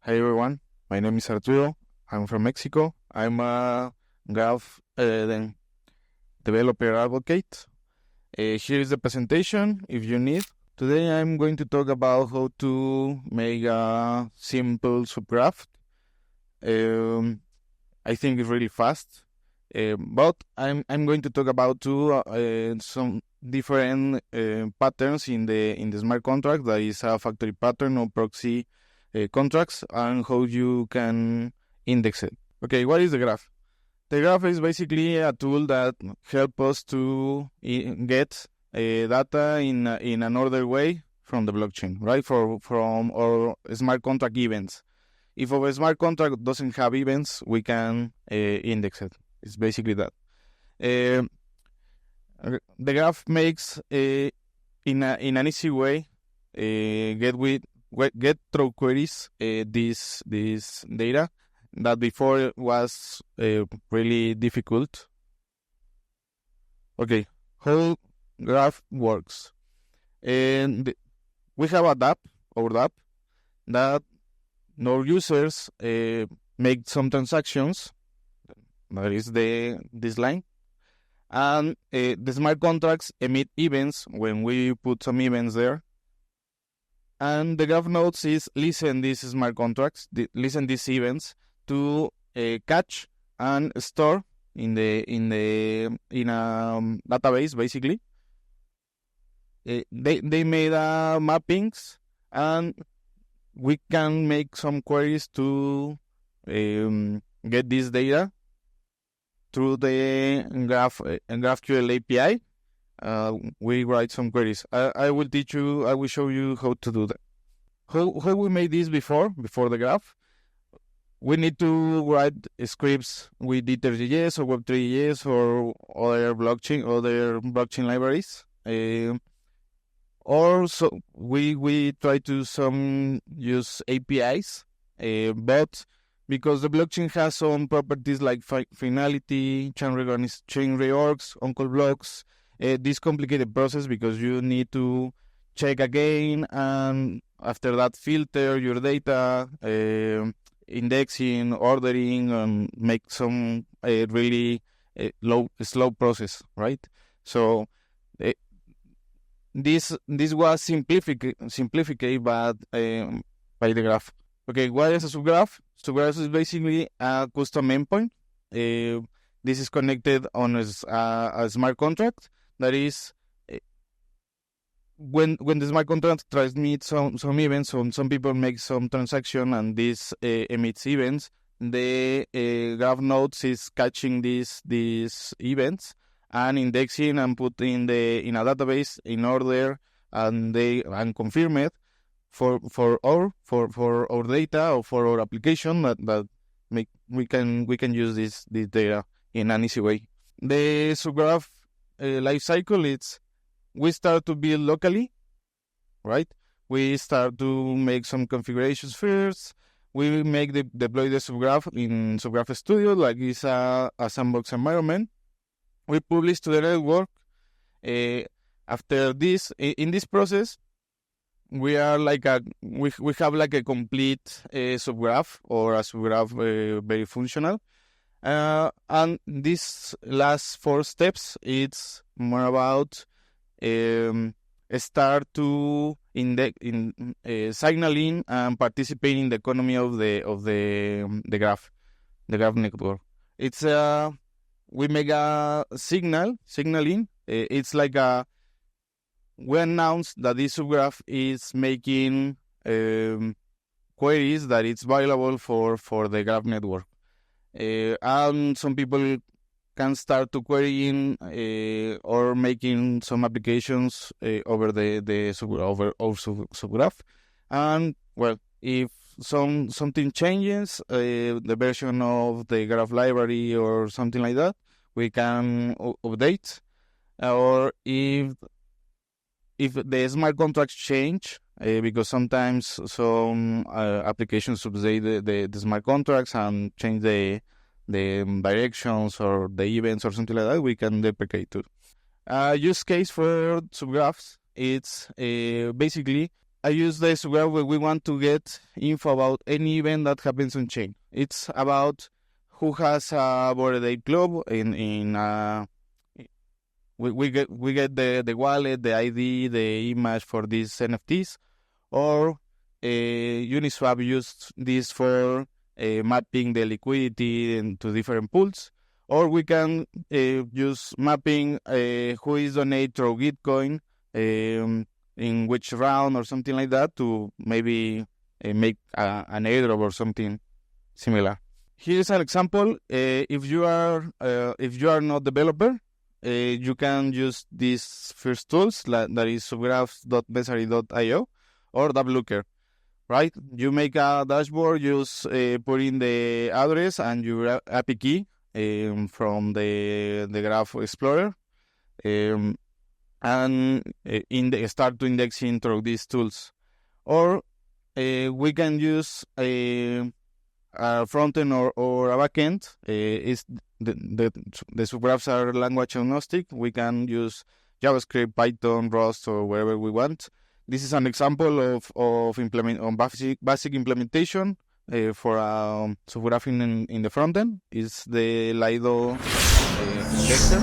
Hi everyone, my name is Arturo. I'm from Mexico. I'm a Graph developer advocate. Here is the presentation if you need. Today I'm going to talk about how to make a simple subgraph. I think it's really fast, but I'm going to talk about some different patterns in the smart contract. That is a factory pattern or proxy contracts, and how you can index it. Okay, what is the graph? The graph is basically a tool that helps us to get data in an ordered way from the blockchain, right? From our smart contract events. If our smart contract doesn't have events, we can index it. It's basically that. The graph makes in an easy way get through queries this data that before was really difficult. Okay, how graph works. And we have a dApp that our users make some transactions. That is this line. And the smart contracts emit events when we put some events there. And the graph nodes is listen these smart contracts, listen these events to catch and store in a database basically. They made mappings, and we can make some queries to get this data through the GraphQL API. We write some queries. I will show you how to do that. How we made this before the graph. We need to write scripts with Ether.js or Web3.js or other blockchain libraries. Or so we try to use APIs, but because the blockchain has some properties like finality, chain reorgs, on-call blocks, this complicated process because you need to check again and after that filter your data, indexing, ordering, and make some really slow process, right? So this was simplified by the graph. Okay, what is a subgraph? Subgraph is basically a custom endpoint. This is connected on a smart contract. That is, when the smart contract transmits some events, some people make some transaction, and this emits events. The graph nodes is catching these events and indexing and put in a database in order, and confirm it for our data or for our application that we can use this data in an easy way. The subgraph life cycle, we start to build locally, right? We start to make some configurations first. We deploy the subgraph in Subgraph Studio, like it's a sandbox environment. We publish to the network. After this, in this process, we are we have like a complete subgraph, or a subgraph very functional. And these last 4 steps, it's more about start to signaling and participate in the economy of the graph network. It's we make a signaling. It's like we announce that this subgraph is making queries that it's valuable for the graph network. And some people can start to querying or making some applications over over subgraph. And well, if something changes, the version of the graph library or something like that, we can update. Or if the smart contracts change, because sometimes some applications update the smart contracts and change the directions or the events or something like that, we can deprecate too. Use case for subgraphs, it's basically I use the Subgraph when we want to get info about any event that happens on chain. It's about who has a Bored Ape club we get the wallet, the ID, the image for these NFTs, or Uniswap used this for mapping the liquidity into different pools, or we can use mapping who is donated through Gitcoin, in which round or something like that to maybe make an airdrop or something similar. Here's an example. If you are not developer, you can use these first tools that is subgraphs.messari.io or dApp. Right? You make a dashboard, put in the address and your API key from the Graph Explorer, and start to indexing through these tools. Or we can use a front end or a back end. Is the subgraphs are language agnostic. We can use JavaScript, Python, Rust, or wherever we want. This is an example of basic implementation for subgraphing in the front end. Is the Lido indexer.